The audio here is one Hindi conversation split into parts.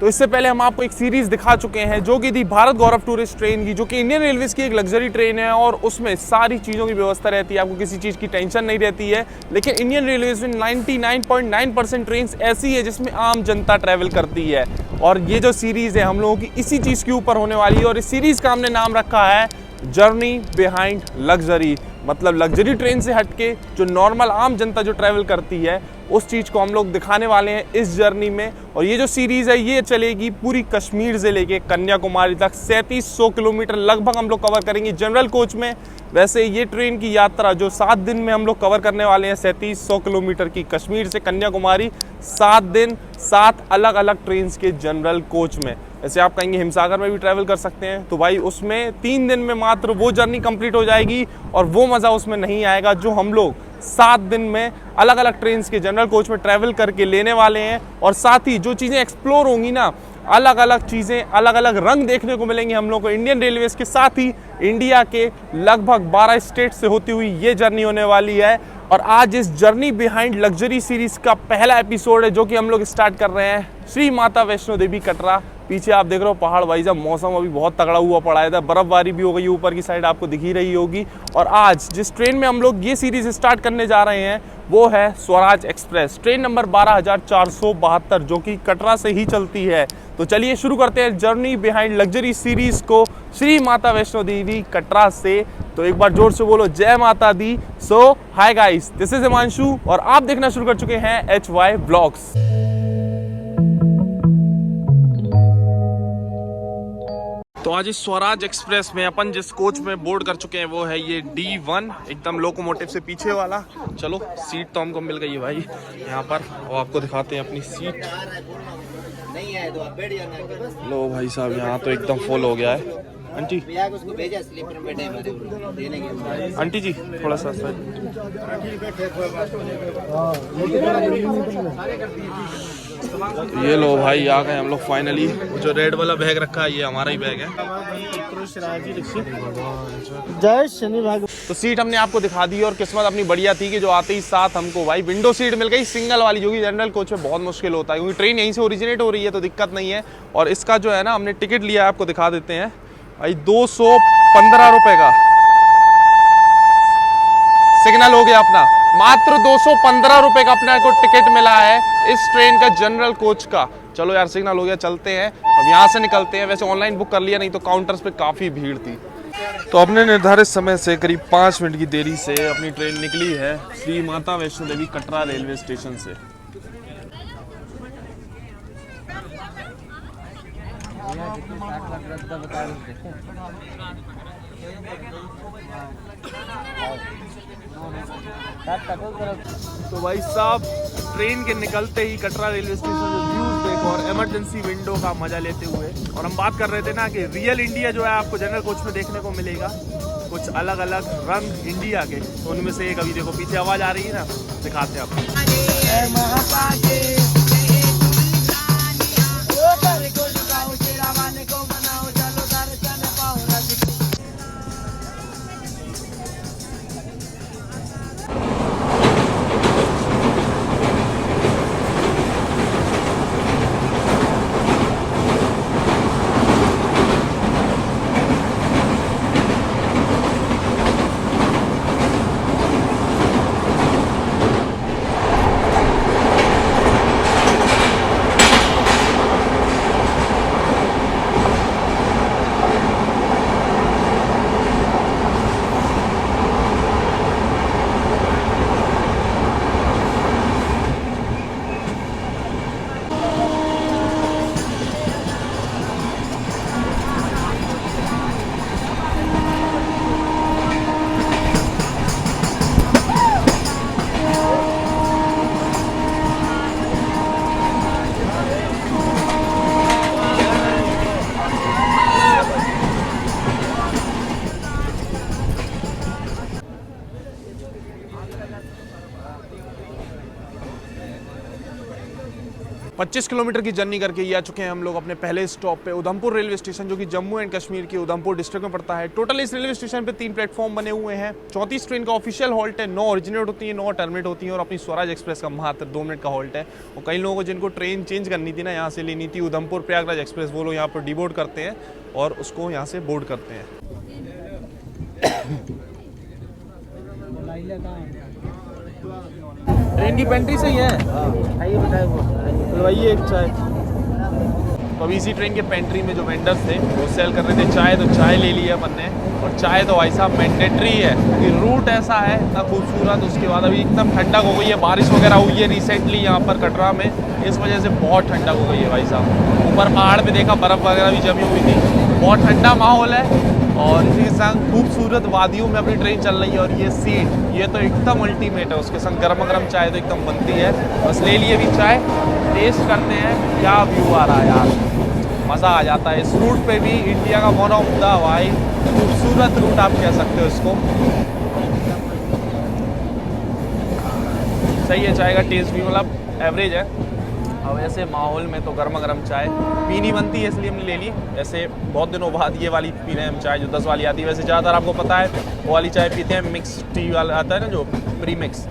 तो इससे पहले हम आपको एक सीरीज दिखा चुके हैं जो कि थी भारत गौरव टूरिस्ट ट्रेन की, जो कि इंडियन रेलवेज की एक लग्जरी ट्रेन है और उसमें सारी चीज़ों की व्यवस्था रहती है, आपको किसी चीज़ की टेंशन नहीं रहती है। लेकिन इंडियन रेलवेज में 99.9% ट्रेन ऐसी है जिसमें आम जनता ट्रैवल करती है, और ये जो सीरीज़ है हम लोगों की इसी चीज़ के ऊपर होने वाली है। और इस सीरीज़ का हमने नाम रखा है जर्नी बिहाइंड लग्जरी, मतलब लग्जरी ट्रेन से हटके जो नॉर्मल आम जनता जो ट्रैवल करती है उस चीज़ को हम लोग दिखाने वाले हैं इस जर्नी में। और ये जो सीरीज़ है ये चलेगी पूरी कश्मीर से लेके कन्याकुमारी तक 3700 किलोमीटर लगभग हम लोग कवर करेंगे जनरल कोच में। वैसे ये ट्रेन की यात्रा जो 7 दिन में हम लोग कवर करने वाले हैं 3700 किलोमीटर की कश्मीर से कन्याकुमारी, 7 दिन 7 अलग अलग ट्रेन के जनरल कोच में। ऐसे आप कहेंगे हिमसागर में भी ट्रैवल कर सकते हैं, तो भाई उसमें 3 दिन में मात्र वो जर्नी कंप्लीट हो जाएगी और वो मज़ा उसमें नहीं आएगा जो हम लोग 7 दिन में अलग अलग ट्रेन के जनरल कोच में ट्रैवल करके लेने वाले हैं। और साथ ही जो चीज़ें एक्सप्लोर होंगी ना, अलग अलग चीज़ें, अलग अलग रंग देखने को मिलेंगे हम लोग को इंडियन रेलवेज के, साथ ही इंडिया के लगभग 12 स्टेट से होती हुई ये जर्नी होने वाली है। और आज इस जर्नी बिहाइंड लग्जरी सीरीज का पहला एपिसोड है जो कि हम लोग स्टार्ट कर रहे हैं श्री माता वैष्णो देवी कटरा। पीछे आप देख रहे हो पहाड़ वाइज, मौसम अभी बहुत तगड़ा हुआ पड़ा है, बर्फबारी भी हो गई ऊपर की साइड, आपको दिख ही रही होगी। और आज जिस ट्रेन में हम लोग ये सीरीज स्टार्ट करने जा रहे हैं वो है स्वराज एक्सप्रेस, ट्रेन नंबर 12472 जो कि कटरा से ही चलती है। तो चलिए शुरू करते हैं जर्नी बिहाइंड लग्जरी सीरीज को श्री माता वैष्णो देवी कटरा से। तो एक बार जोर से बोलो जय माता दी। So hi guys, this is Himanshu और आप देखना शुरू कर चुके हैं HY ब्लॉग्स। तो आज इस स्वराज एक्सप्रेस में अपन जिस कोच में बोर्ड कर चुके हैं वो है ये D1, एकदम लोकोमोटिव से पीछे वाला। चलो सीट तो हमको मिल गई है भाई यहाँ पर, और आपको दिखाते हैं अपनी सीट। लो भाई साहब यहाँ तो एकदम फुल हो गया है। आंटी आंटी जी थोड़ा सा ये लो भाई आ गए हम लोग फाइनली। जो रेड वाला बैग रखा है ये हमारा ही बैग है। जय शनि भाग। तो सीट हमने आपको दिखा दी और किस्मत अपनी बढ़िया थी कि जो आते ही साथ हमको भाई विंडो सीट मिल गई, सिंगल वाली, जो कि जनरल कोच में बहुत मुश्किल होता है क्योंकि ट्रेन यहीं से ओरिजिनेट हो रही है तो दिक्कत नहीं है। और इसका जो है ना हमने टिकट लिया है, आपको दिखा देते हैं भाई, 215 रुपए का सिग्नल हो गया अपना, मात्र 215 रुपए का अपने को टिकट मिला है इस ट्रेन का जनरल कोच का। चलो यार सिग्नल हो गया, चलते हैं अब यहाँ से निकलते हैं। वैसे ऑनलाइन बुक कर लिया, नहीं तो काउंटर्स पे काफ़ी भीड़ थी। तो अपने निर्धारित समय से करीब 5 मिनट की देरी से अपनी ट्रेन निकली है श्री माता वैष्णो देवी कटरा रेलवे स्टेशन से। तो भाई साहब ट्रेन के निकलते ही कटरा रेलवे स्टेशन के व्यूज देखो और इमरजेंसी विंडो का मजा लेते हुए। और हम बात कर रहे थे ना कि रियल इंडिया जो है आपको जनरल कोच में देखने को मिलेगा, कुछ अलग अलग रंग इंडिया के। तो उनमें से एक अभी देखो पीछे आवाज आ रही है ना, दिखाते हैं आपको। 25 किलोमीटर की जर्नी करके ये आ चुके हैं हम लोग अपने पहले स्टॉप पे उधमपुर रेलवे स्टेशन, जो कि जम्मू एंड कश्मीर के उधमपुर डिस्ट्रिक्ट में पड़ता है। टोटल इस रेलवे स्टेशन पे 3 प्लेटफॉर्म बने हुए हैं। 34 ट्रेन का ऑफिशियल हॉल्ट है, 9 ओरिजिनेट होती है, 9 टर्मिनेट होती है और अपनी स्वराज एक्सप्रेस का मात्र 2 मिनट का हॉल्ट है। और कई लोगों को जिनको ट्रेन चेंज करनी थी ना, यहाँ से लेनी थी उधमपुर प्रयागराज एक्सप्रेस, वो लोग यहाँ पर डीबोर्ड करते हैं और उसको यहाँ से बोर्ड करते हैं। ट्रेन की पेंट्री सही है, एक चाय। तो अभी इसी ट्रेन के पेंट्री में जो वेंडर्स थे वो सेल कर रहे थे चाय, तो चाय ले लिया अपन ने। और चाय तो भाई साहब मैंडेटरी है क्योंकि रूट ऐसा है इतना खूबसूरत। उसके बाद अभी एकदम ठंडक हो गई है, बारिश वगैरह हुई है रिसेंटली यहाँ पर कटरा में, इस वजह से बहुत ठंडक हो गई है भाई साहब। ऊपर पहाड़ पे देखा बर्फ़ वगैरह भी जमी हुई थी, बहुत ठंडा माहौल है। और इसी के संग खूबसूरत वादियों में अपनी ट्रेन चल रही है। और ये सीट ये तो एकदम अल्टीमेट है, उसके संग गर्मा गर्म चाय तो एकदम बनती है। बस ले लिए अभी चाय, टेस्ट करते हैं क्या व्यू आ रहा है यार, मज़ा आ जाता है। इस रूट पे भी इंडिया का वन ऑफ द भाई खूबसूरत रूट आप कह सकते हो इसको। सही है, चाय का टेस्ट भी मतलब एवरेज है। अब ऐसे माहौल में तो गर्मा गर्म चाय पीनी बनती है, इसलिए हमने ले ली। ऐसे बहुत दिनों बाद ये वाली पी रहे हैं हम चाय, जो 10 वाली आती है। वैसे ज़्यादातर आपको पता है वो वाली चाय पीते हैं, मिक्स टी वाला आता है ना जो प्री मिक्स।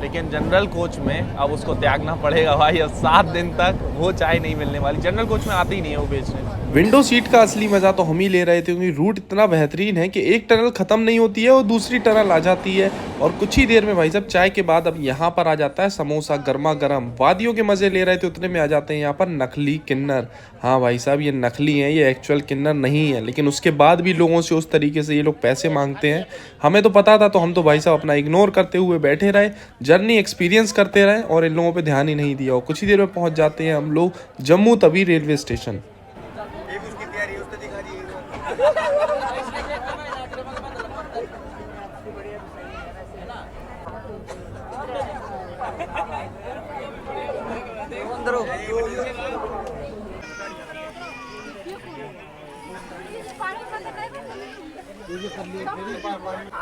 लेकिन जनरल कोच में अब उसको त्यागना पड़ेगा भाई, अब 7 दिन तक वो चाय नहीं मिलने वाली। जनरल कोच में आती ही नहीं है वो बेचने। विंडो सीट का असली मजा तो हम ही ले रहे थे क्योंकि रूट इतना बेहतरीन है कि एक टनल खत्म नहीं होती है और दूसरी टनल आ जाती है। और कुछ ही देर में भाई साहब चाय के बाद अब यहाँ पर आ जाता है समोसा गर्मा गर्म। वादियों के मजे ले रहे थे उतने में आ जाते हैं यहाँ पर नकली किन्नर। हाँ भाई साहब ये नकली हैं, ये एक्चुअल किन्नर नहीं है, लेकिन उसके बाद भी लोगों से उस तरीके से ये लोग पैसे मांगते हैं। हमें तो पता था, तो हम तो भाई साहब अपना इग्नोर करते हुए बैठे रहे, जर्नी एक्सपीरियंस करते रहे और इन लोगों पे ध्यान ही नहीं दिया। और कुछ ही देर में पहुंच जाते हैं हम लोग जम्मू तवी रेलवे स्टेशन।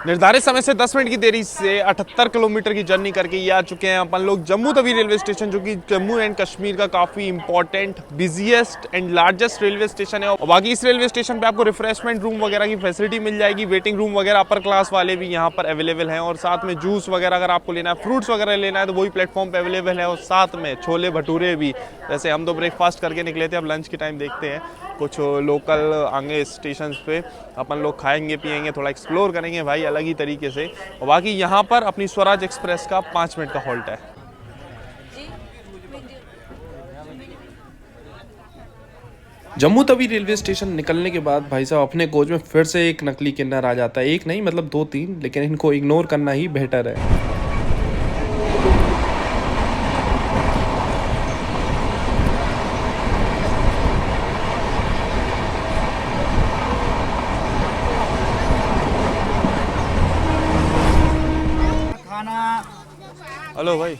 निर्धारित समय से 10 मिनट की देरी से 78 किलोमीटर की जर्नी करके ये आ चुके हैं अपन लोग जम्मू तवी रेलवे स्टेशन, जो कि जम्मू एंड कश्मीर का काफ़ी important, busiest and largest railway station है। और बाकी इस रेलवे स्टेशन पे आपको रिफ्रेशमेंट रूम वगैरह की फैसिलिटी मिल जाएगी, वेटिंग रूम वगैरह अपर क्लास वाले भी यहाँ पर अवेलेबल हैं। और साथ में जूस वगैरह अगर आपको लेना है, फ्रूट्स वगैरह लेना है तो वही प्लेटफॉर्म पे अवेलेबल है। और साथ में छोले भटूरे भी, जैसे हम तो ब्रेकफास्ट करके निकले थे, अब लंच के टाइम देखते हैं कुछ लोकल आगे स्टेशन पे अपन लोग खाएंगे पिएंगे, थोड़ा एक्सप्लोर करेंगे भाई अलग ही तरीके से। और बाकी यहाँ पर अपनी स्वराज एक्सप्रेस का 5 मिनट का हॉल्ट है। जम्मू तवी रेलवे स्टेशन निकलने के बाद भाई साहब अपने कोच में फिर से एक नकली किन्नर आ जाता है। एक नहीं मतलब 2-3, लेकिन इनको इग्नोर करना ही बेहतर है। हेलो भाई,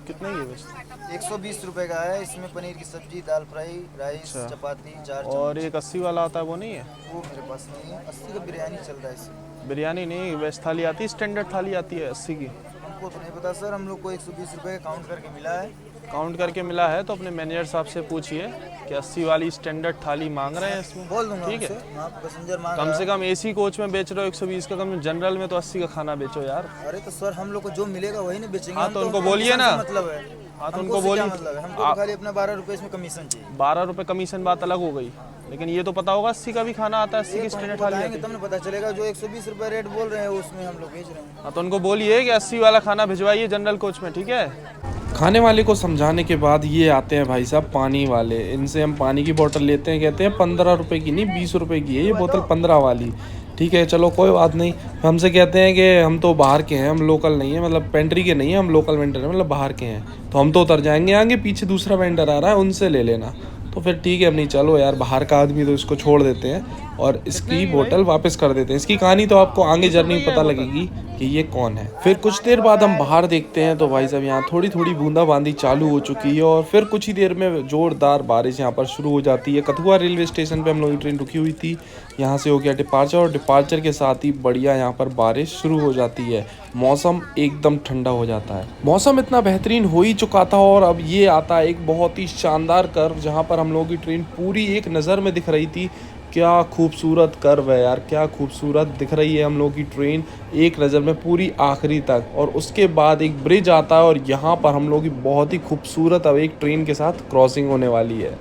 कितने की है बस? 120 रुपए का है। इसमें पनीर की सब्जी, दाल फ्राई, राइस, चपाती, 4 और एक 80 वाला आता है वो नहीं है? वो मेरे पास नहीं है। 80 का बिरयानी चल रहा है इसमें। बिरयानी नहीं, वेज थाली आती है, स्टैंडर्ड थाली आती है 80 की। हमको तो नहीं पता सर, हम लोग को 120 रुपए का काउंट करके मिला है। काउंट करके मिला है तो अपने मैनेजर साहब से पूछिए कि 80 वाली स्टैंडर्ड थाली मांग रहे हैं इसमें। बोल दूंगा ठीक है, पैसेंजर मांग कम से कम एसी कोच में बेच रहे हो 120 का, कम जनरल में तो 80 का खाना बेचो यार। अरे तो सर हम लोग को जो मिलेगा वही नहीं बेचेंगे। हाँ तो उनको बोलिए ना, मतलब है। हाँ तो उनको बोलिए, मतलब है हमको खाली अपना 12 रुपए इसमें कमीशन चाहिए। 12 रुपये कमीशन बात अलग हो गई, लेकिन ये तो पता होगा 80 का भी खाना आता है, 80 की स्टैंडर्ड थाली आती है। तब पता चलेगा, जो 120 रुपए रेट बोल रहे हैं उसमें हम लोग बेच रहे हैं। हाँ तो उनको बोलिए कि 80 वाला खाना भिजवाइए जनरल कोच में, ठीक है। खाने वाले को समझाने के बाद ये आते हैं भाई साहब पानी वाले। इनसे हम पानी की बोतल लेते हैं, कहते हैं 15 रुपए की नहीं 20 रुपए की है ये बोतल, 15 वाली। ठीक है चलो कोई बात नहीं। हमसे कहते हैं कि हम तो बाहर के हैं, हम लोकल नहीं है, मतलब पेंट्री के नहीं है, हम लोकल वेंडर हैं, मतलब बाहर के हैं। तो हम तो उतर जाएंगे आगे, पीछे दूसरा वेंडर आ रहा है उनसे ले लेना। तो फिर ठीक है अपनी, चलो यार बाहर का आदमी तो इसको छोड़ देते हैं और इसकी बोतल वापस कर देते हैं। इसकी कहानी तो आपको आगे जर्नी में पता लगेगी। कि ये कौन है। फिर कुछ देर बाद हम बाहर देखते हैं तो भाई साहब यहाँ थोड़ी थोड़ी बूंदाबांदी चालू हो चुकी है और फिर कुछ ही देर में जोरदार बारिश यहाँ पर शुरू हो जाती है। कथुआ रेलवे स्टेशन पे हम लोगों की ट्रेन रुकी हुई थी, यहाँ से हो गया डिपार्चर और डिपार्चर के साथ ही बढ़िया यहाँ पर बारिश शुरू हो जाती है। मौसम एकदम ठंडा हो जाता है। मौसम इतना बेहतरीन हो ही चुका था और अब ये आता है एक बहुत ही शानदार कर्व जहाँ पर हम लोगों की ट्रेन पूरी एक नज़र में दिख रही थी। क्या खूबसूरत कर्व है यार, क्या खूबसूरत दिख रही है हम लोगों की ट्रेन एक नज़र में पूरी आखिरी तक। और उसके बाद एक ब्रिज आता है और यहाँ पर हम लोगों की बहुत ही खूबसूरत अब एक ट्रेन के साथ क्रॉसिंग होने वाली है।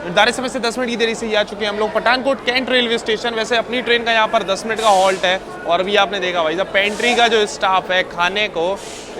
निर्धारित समय से 10 मिनट की देरी से ही आ चुके हैं हम लोग पठानकोट कैंट रेलवे स्टेशन। वैसे अपनी ट्रेन का यहाँ पर 10 मिनट का हॉल्ट है और अभी आपने देखा भाई साहब पेंट्री का जो स्टाफ है खाने को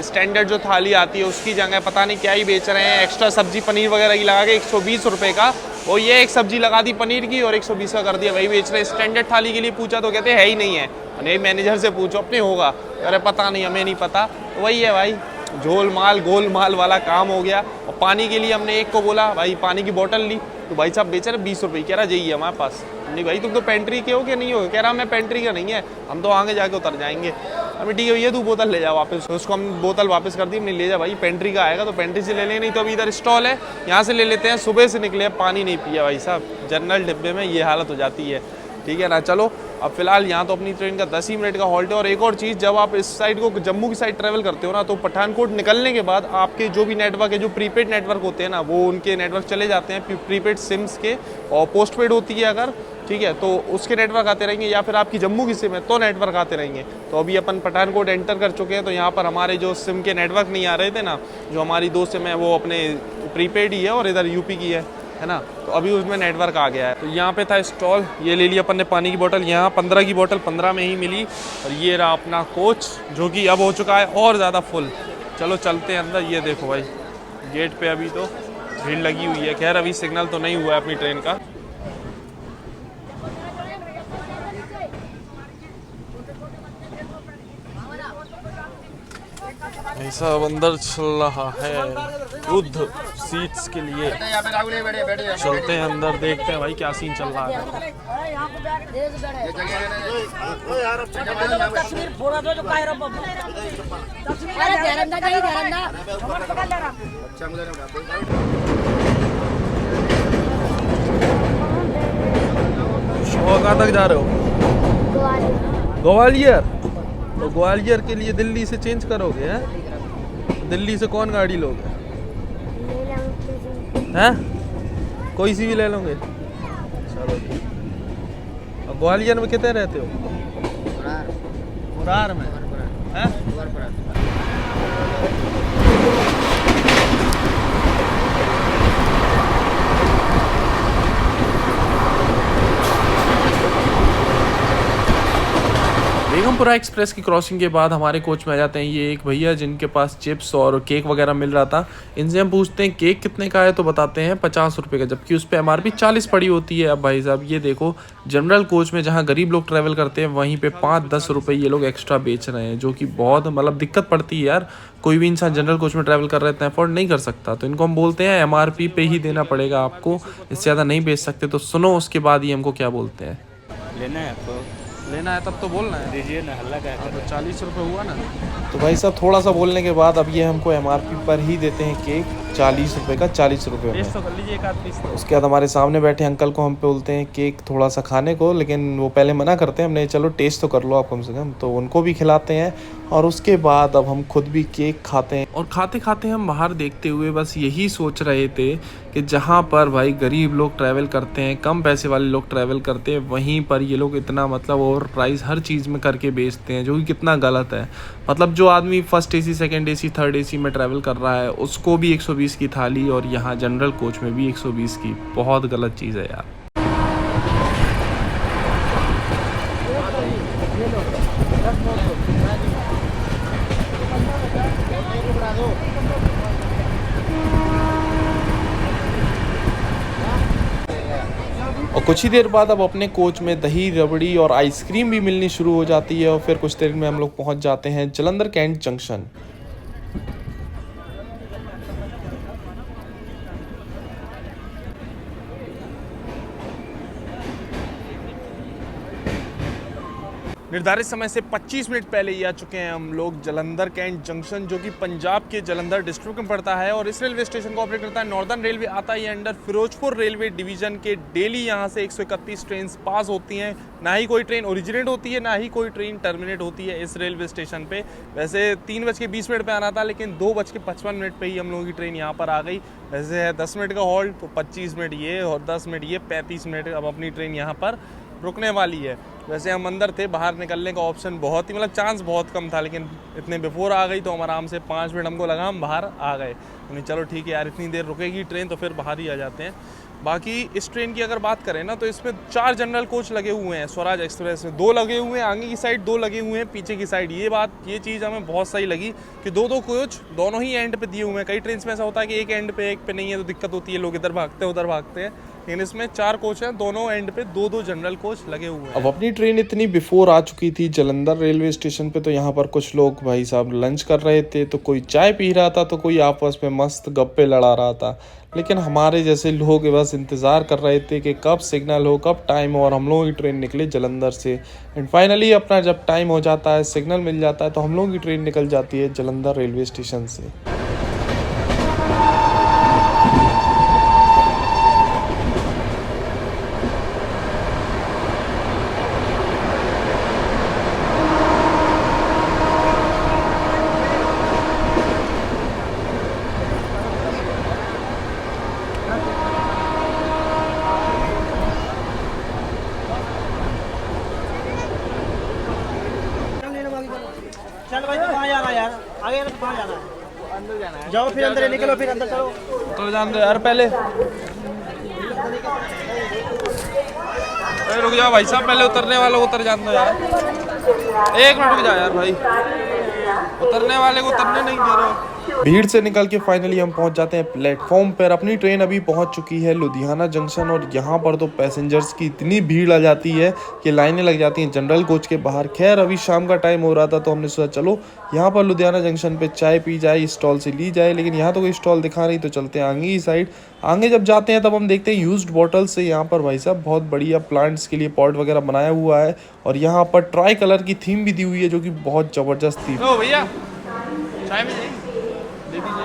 स्टैंडर्ड जो थाली आती है उसकी जगह पता नहीं क्या ही बेच रहे हैं, एक्स्ट्रा सब्जी पनीर वगैरह की लगा के 120 रुपये का। और ये एक सब्जी लगा दी पनीर की और 120 का कर दिया, वही बेच रहे हैं। स्टैंडर्ड थाली के लिए पूछा तो कहते हैं है ही नहीं है, नहीं मैनेजर से पूछो अपने होगा, अरे पता नहीं हमें नहीं पता। तो वही है भाई, झोल माल गोल माल वाला काम हो गया। और पानी के लिए हमने एक को बोला भाई पानी की बोतल ली तो भाई साहब बेच रहे 20 रुपये, कह रहा जाइए हमारे पास। नहीं भाई तुम तो पेंट्री के हो कि नहीं हो, कह रहा मैं पेंट्री का नहीं है, हम तो आगे जाके उतर जाएंगे। अभी ठीक है भैया तू बोतल ले जा वापस, उसको हम बोतल वापस कर दी, हमने ले जा भाई पेंट्री का आएगा तो पेंट्री से ले लेंगे, नहीं तो अभी इधर स्टॉल है यहाँ से ले लेते हैं। सुबह से निकले पानी नहीं पिया भाई साहब, जनरल डिब्बे में ये हालत हो जाती है, ठीक है ना। चलो अब फिलहाल यहाँ तो अपनी ट्रेन का 10 ही मिनट का हॉल्ट है। और एक और चीज़, जब आप इस साइड को जम्मू की साइड ट्रैवल करते हो ना तो पठानकोट निकलने के बाद आपके जो भी नेटवर्क है, जो प्रीपेड नेटवर्क होते हैं ना, वो उनके नेटवर्क चले जाते हैं प्रीपेड सिम्स के, और पोस्टपेड होती है अगर, ठीक है, तो उसके नेटवर्क आते रहेंगे, या फिर आपकी जम्मू की सिम है तो नेटवर्क आते रहेंगे। तो अभी अपन पठानकोट एंटर कर चुके हैं तो यहाँ पर हमारे जो सिम के नेटवर्क नहीं आ रहे थे ना, जो हमारी दो सिम है वो अपने प्रीपेड ही है और इधर यूपी की है ना, तो अभी उसमें नेटवर्क आ गया है। तो यहाँ पे था स्टॉल, ये ले लिया अपन ने पानी की बोतल, यहाँ 15 की बोतल 15 में ही मिली। और ये रहा अपना कोच जो कि अब हो चुका है और ज़्यादा फुल। चलो चलते हैं अंदर। ये देखो भाई गेट पे अभी तो भीड़ लगी हुई है, खैर अभी सिग्नल तो नहीं हुआ है अपनी ट्रेन का। ऐसा अंदर चल रहा है युद्ध सीट्स के लिए, चलते हैं अंदर देखते हैं भाई क्या सीन चल रहा है। कहाँ तक जा रहे हो? ग्वालियर। तो ग्वालियर के लिए दिल्ली से चेंज करोगे हैं? दिल्ली से कौन गाड़ी लोगे? हैं? कोई सी भी ले लोगे? चलो जी। और ग्वालियर में कितने रहते हो? मुरार में हैं? बेगमपुरा एक्सप्रेस की क्रॉसिंग के बाद हमारे कोच में आ जाते हैं ये एक भैया जिनके पास चिप्स और केक वगैरह मिल रहा था। इनसे हम पूछते हैं केक कितने का है तो बताते हैं 50 रुपये का, जबकि उस पर MRP 40 पड़ी होती है। अब भाई साहब ये देखो, जनरल कोच में जहां गरीब लोग ट्रैवल करते हैं वहीं पे 5-10 रुपये ये लोग एक्स्ट्रा बेच रहे हैं, जो कि बहुत मतलब दिक्कत पड़ती है यार। कोई भी इंसान जनरल कोच में ट्रैवल कर रहे हैं अफोर्ड नहीं कर सकता, तो इनको हम बोलते हैं MRP पे ही देना पड़ेगा आपको, इससे ज़्यादा नहीं बेच सकते। तो सुनो उसके बाद ही हमको क्या बोलते हैं। लेना है आपको? लेना है तब तो बोलना है, दीजिए ना, हल्ला का है। तो 40 रुपये हुआ ना। तो भाई साहब थोड़ा सा बोलने के बाद अब ये हमको MRP पर ही देते हैं केक। 40 रुपये का 40 रुपये में। टेस्ट तो कर लीजिए एक आध पीस तो। उसके बाद हमारे सामने बैठे अंकल को हम बोलते हैं केक थोड़ा सा खाने को, लेकिन वो पहले मना करते हैं। हमने चलो टेस्ट तो कर लो आप कम से कम, तो उनको भी खिलाते हैं और उसके बाद अब हम खुद भी केक खाते हैं। और खाते खाते हम बाहर देखते हुए बस यही सोच रहे थे कि जहाँ पर भाई गरीब लोग ट्रैवल करते हैं, कम पैसे वाले लोग ट्रैवल करते हैं, वहीं पर ये लोग इतना मतलब ओवर प्राइस हर चीज़ में करके बेचते हैं, जो कि कितना गलत है। मतलब जो आदमी first AC, second AC, third AC में ट्रैवल कर रहा है उसको भी 120 की थाली, और यहाँ जनरल कोच में भी 120 की। बहुत गलत चीज़ है यार। और कुछ ही देर बाद अब अपने कोच में दही, रबड़ी और आइसक्रीम भी मिलनी शुरू हो जाती है और फिर कुछ देर में हम लोग पहुंच जाते हैं जालंधर कैंट जंक्शन। निर्धारित समय से 25 मिनट पहले ही आ चुके हैं हम लोग जालंधर कैंट जंक्शन, जो कि पंजाब के जालंधर डिस्ट्रिक्ट में पड़ता है। और इस रेलवे स्टेशन को ऑपरेट करता है नॉर्दर्न रेलवे। आता है अंडर फिरोजपुर रेलवे डिवीजन के। डेली यहाँ से 131 ट्रेन पास होती हैं। ना ही कोई ट्रेन ओरिजिनेट होती है, ना ही कोई ट्रेन टर्मिनेट होती है इस रेलवे स्टेशन पे। वैसे 3:20 पे आना था, लेकिन 2:55 पे ही हम लोगों की ट्रेन यहाँ पर आ गई। वैसे है 10 मिनट का हॉल्ट, तो 25 मिनट ये और 10 मिनट ये, 35 मिनट अब अपनी ट्रेन यहाँ पर रुकने वाली है। वैसे हम अंदर थे, बाहर निकलने का ऑप्शन बहुत ही मतलब चांस बहुत कम था, लेकिन इतने बिफोर आ गई तो हम आराम से 5 मिनट हमको लगा, हम बाहर आ गए। हमने चलो ठीक है यार, इतनी देर रुकेगी ट्रेन तो फिर बाहर ही आ जाते हैं। बाकी इस ट्रेन की अगर बात करें ना, तो इसमें 4 जनरल कोच लगे हुए हैं। स्वराज एक्सप्रेस में 2 लगे हुए हैं, आगे की साइड 2 लगे हुए हैं, पीछे की साइड। ये चीज़ हमें बहुत सही लगी कि 2-2 कोच दोनों ही एंड पे दिए हुए हैं। कई ट्रेन में ऐसा होता है कि एक एंड पे एक पे नहीं है, तो दिक्कत होती है, लोग इधर भागते हैं उधर भागते हैं। लेकिन इसमें 4 कोच हैं, दोनों एंड पे 2-2 जनरल कोच लगे हुए हैं। अब अपनी ट्रेन इतनी बिफोर आ चुकी थी जालंधर रेलवे स्टेशन पे, तो यहाँ पर कुछ लोग भाई साहब लंच कर रहे थे, तो कोई चाय पी रहा था, तो कोई आपस में मस्त गप्पे लड़ा रहा था। लेकिन हमारे जैसे लोग बस इंतज़ार कर रहे थे कि कब सिग्नल हो, कब टाइम हो और हम लोगों की ट्रेन निकले जालंधर से। एंड फाइनली अपना जब टाइम हो जाता है, सिग्नल मिल जाता है, तो हम लोगों की ट्रेन निकल जाती है जालंधर रेलवे स्टेशन से। चल भाई, कहाँ जाना है यार? आगे तो कहाँ जाना है? अंदर जाना है। जाओ फिर अंदर, निकलो फिर अंदर चलो। तो जान दो यार पहले। रुक जाओ भाई साहब, पहले उतरने वालों को उतर जान दो यार। 1 मिनट रुक जाओ यार भाई, उतरने वाले को उतरने नहीं दे रहे हो। भीड़ से निकल के फाइनली हम पहुंच जाते हैं प्लेटफॉर्म पर। अपनी ट्रेन अभी पहुंच चुकी है लुधियाना जंक्शन, और यहाँ पर तो पैसेंजर्स की इतनी भीड़ आ जाती है कि लाइनें लग जाती हैं जनरल कोच के बाहर। खैर अभी शाम का टाइम हो रहा था, तो हमने सोचा चलो यहाँ पर लुधियाना जंक्शन पे चाय पी जाए, स्टॉल से ली जाए। लेकिन यहाँ तो कोई स्टॉल दिखा नहीं, तो चलते हैं आगे ही साइड। आगे जब जाते हैं तब हम देखते हैं यूज्ड बॉटल से यहाँ पर भाई साहब बहुत बढ़िया प्लांट्स के लिए पॉट वगैरह बनाया हुआ है, और यहाँ पर ट्राई कलर की थीम भी दी हुई है, जो कि बहुत ज़बरदस्त थी। ओ भैया चाय में दे दीजिए,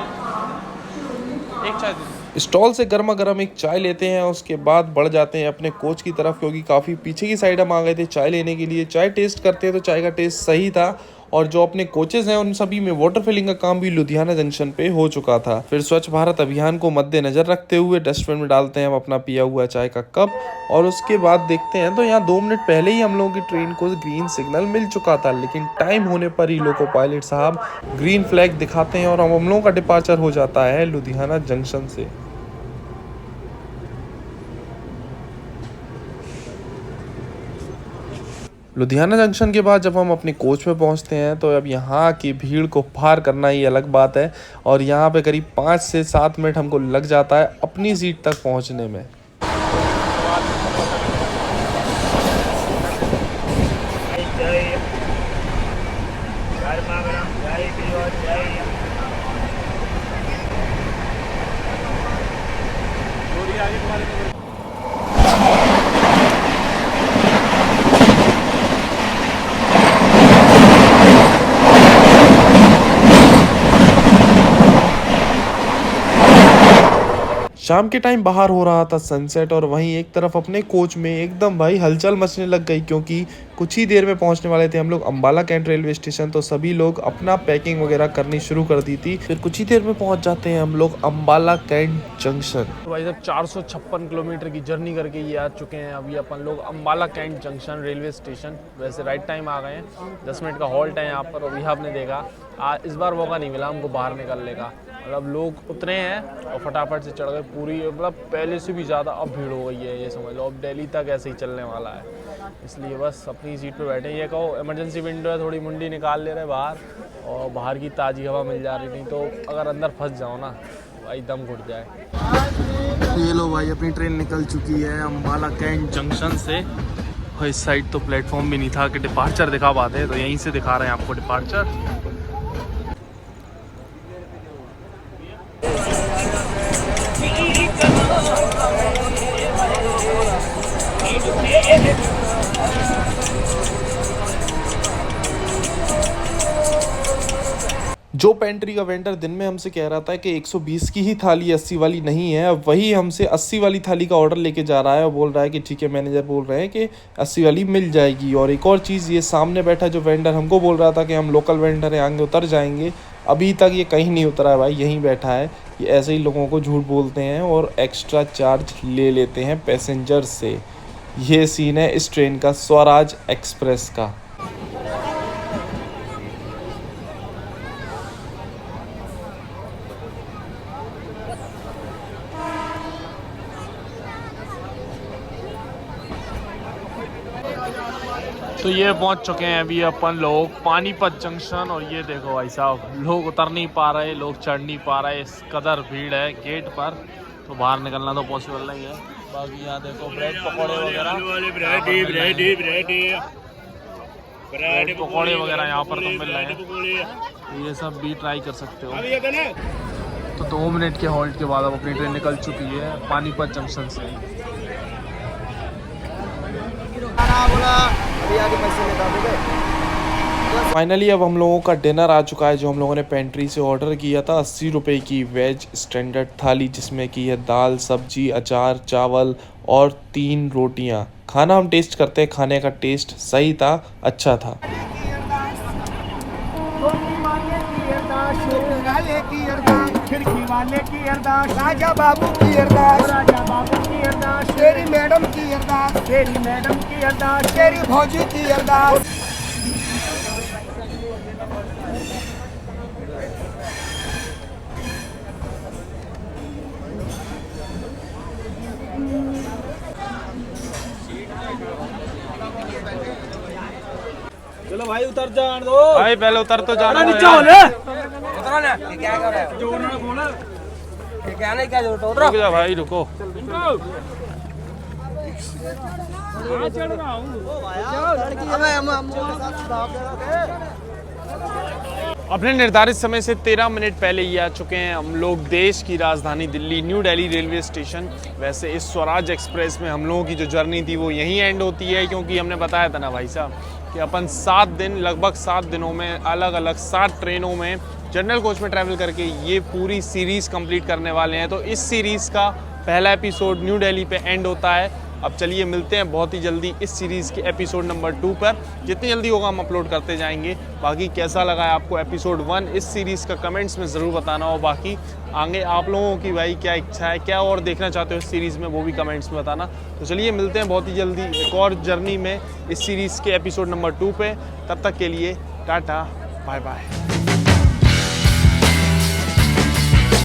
एक चाय दे दीजिए। स्टॉल से गर्मा गर्म एक चाय लेते हैं, उसके बाद बढ़ जाते हैं अपने कोच की तरफ, क्योंकि काफ़ी पीछे की साइड हम आ गए थे चाय लेने के लिए। चाय टेस्ट करते हैं तो चाय का टेस्ट सही था, और जो अपने कोचेज़ हैं उन सभी में वाटर फिलिंग का काम भी लुधियाना जंक्शन पे हो चुका था। फिर स्वच्छ भारत अभियान को मद्देनजर रखते हुए डस्टबिन में डालते हैं हम अपना पिया हुआ चाय का कप, और उसके बाद देखते हैं तो यहाँ 2 मिनट पहले ही हम लोगों की ट्रेन को ग्रीन सिग्नल मिल चुका था। लेकिन टाइम होने पर ही लोको पायलट साहब ग्रीन फ्लैग दिखाते हैं और हम लोगों का डिपार्चर हो जाता है लुधियाना जंक्शन से। लुधियाना जंक्शन के बाद जब हम अपने कोच में पहुंचते हैं, तो अब यहाँ की भीड़ को पार करना ही अलग बात है, और यहाँ पे करीब 5 से 7 मिनट हमको लग जाता है अपनी सीट तक पहुँचने में। शाम के टाइम बाहर हो रहा था सनसेट और वहीं एक तरफ अपने कोच में एकदम भाई हलचल मचने लग गई, क्योंकि कुछ ही देर में पहुंचने वाले थे हम लोग अंबाला कैंट रेलवे स्टेशन। तो सभी लोग अपना पैकिंग वगैरह करनी शुरू कर दी थी। फिर कुछ ही देर में पहुंच जाते हैं हम लोग अंबाला कैंट जंक्शन। तो भाई साहब 456 किलोमीटर की जर्नी करके ये आ चुके हैं अभी अपन लोग Ambala cantt junction railway station. वैसे राइट टाइम आ गए हैं, 10 मिनट का हॉल्ट है यहाँ पर। अभी आपने देखा इस बार मौका नहीं मिला हमको बाहर निकलने का, मतलब लोग उतरे हैं और फटाफट से चढ़ गए। पूरी मतलब पहले से भी ज़्यादा अब भीड़ हो गई है, ये समझ लो अब दिल्ली तक ऐसे ही चलने वाला है। इसलिए बस अपनी सीट पे बैठे। ये कहो इमरजेंसी विंडो है, थोड़ी मुंडी निकाल ले रहे बाहर और बाहर की ताज़ी हवा मिल जा रही, नहीं तो अगर अंदर फंस जाओ ना भाई दम घुट जाए। ये लो भाई अपनी ट्रेन निकल चुकी है अंबाला कैंट जंक्शन से। और इस साइड तो प्लेटफॉर्म भी नहीं था कि डिपार्चर दिखा पाते, तो यहीं से दिखा रहे हैं आपको डिपार्चर। जो पेंट्री का वेंडर दिन में हमसे कह रहा था कि 120 की ही थाली 80 वाली नहीं है, वही हमसे 80 वाली थाली का ऑर्डर लेके जा रहा है और बोल रहा है कि ठीक है, मैनेजर बोल रहे हैं कि 80 वाली मिल जाएगी। और एक और चीज़, ये सामने बैठा जो वेंडर हमको बोल रहा था कि हम लोकल वेंडर हैं, आगे उतर जाएंगे, अभी तक ये कहीं नहीं उतरा है भाई, यहीं बैठा है। ये ऐसे ही लोगों को झूठ बोलते हैं और एक्स्ट्रा चार्ज ले लेते हैं पैसेंजर से। ये सीन है इस ट्रेन का, स्वराज एक्सप्रेस का। तो ये पहुंच चुके हैं अभी अपन लोग पानीपत जंक्शन। और ये देखो भाई साहब, लोग उतर नहीं पा रहे, लोग चढ़ नहीं पा रहे, इस कदर भीड़ है गेट पर, तो बाहर निकलना तो पॉसिबल नहीं है। बाकी यहाँ देखो ब्रेड पकौड़े वगैरह, ब्रेड पकौड़े वगैरह यहाँ पर तो मिल रहे हैं, तो ये सब भी ट्राई कर सकते हो। तो 2 मिनट के हॉल्ट के बाद अब अपनी ट्रेन निकल चुकी है पानीपत जंक्शन से। फाइनली अब हम लोगों का डिनर आ चुका है, जो हम लोगों ने पेंट्री से ऑर्डर किया था। 80 रुपये की वेज स्टैंडर्ड थाली, जिसमें की है दाल, सब्जी, अचार, चावल और 3 रोटियां। खाना हम टेस्ट करते हैं, खाने का टेस्ट सही था, अच्छा था। खिड़की वाले की अरदास, राजा बाबू की अरदास, राजा बाबू की अरदास, तेरी मैडम की अरदास, तेरी मैडम की अरदास, तेरी भौजी की अरदास। चलो भाई उतर जान दो भाई, पहले उतर तो जाना। क्या कर रहे हो? क्या नहीं, क्या जरूरत? रुक जा भाई, रुको। अपने निर्धारित समय से 13 मिनट पहले ही आ चुके हैं हम लोग देश की राजधानी Delhi, new Delhi railway station. वैसे इस स्वराज एक्सप्रेस में हम लोगों की जो जर्नी थी वो यहीं एंड होती है, क्योंकि हमने बताया था ना भाई साहब कि अपन 7 दिन, लगभग 7 दिनों में अलग अलग 7 ट्रेनों में जनरल कोच में ट्रैवल करके ये पूरी सीरीज़ कंप्लीट करने वाले हैं। तो इस सीरीज़ का पहला एपिसोड न्यू दिल्ली पे एंड होता है। अब चलिए मिलते हैं बहुत ही जल्दी इस सीरीज़ के एपिसोड नंबर 2 पर। जितनी जल्दी होगा हम अपलोड करते जाएंगे। बाकी कैसा लगा है आपको एपिसोड 1 इस सीरीज़ का, कमेंट्स में ज़रूर बताना। और बाकी आगे आप लोगों की भाई क्या इच्छा है, क्या और देखना चाहते हो इस सीरीज़ में, वो भी कमेंट्स में बताना। तो चलिए मिलते हैं बहुत ही जल्दी एक और जर्नी में इस सीरीज़ के एपिसोड नंबर 2 पे। तब तक के लिए टाटा, बाय बाय।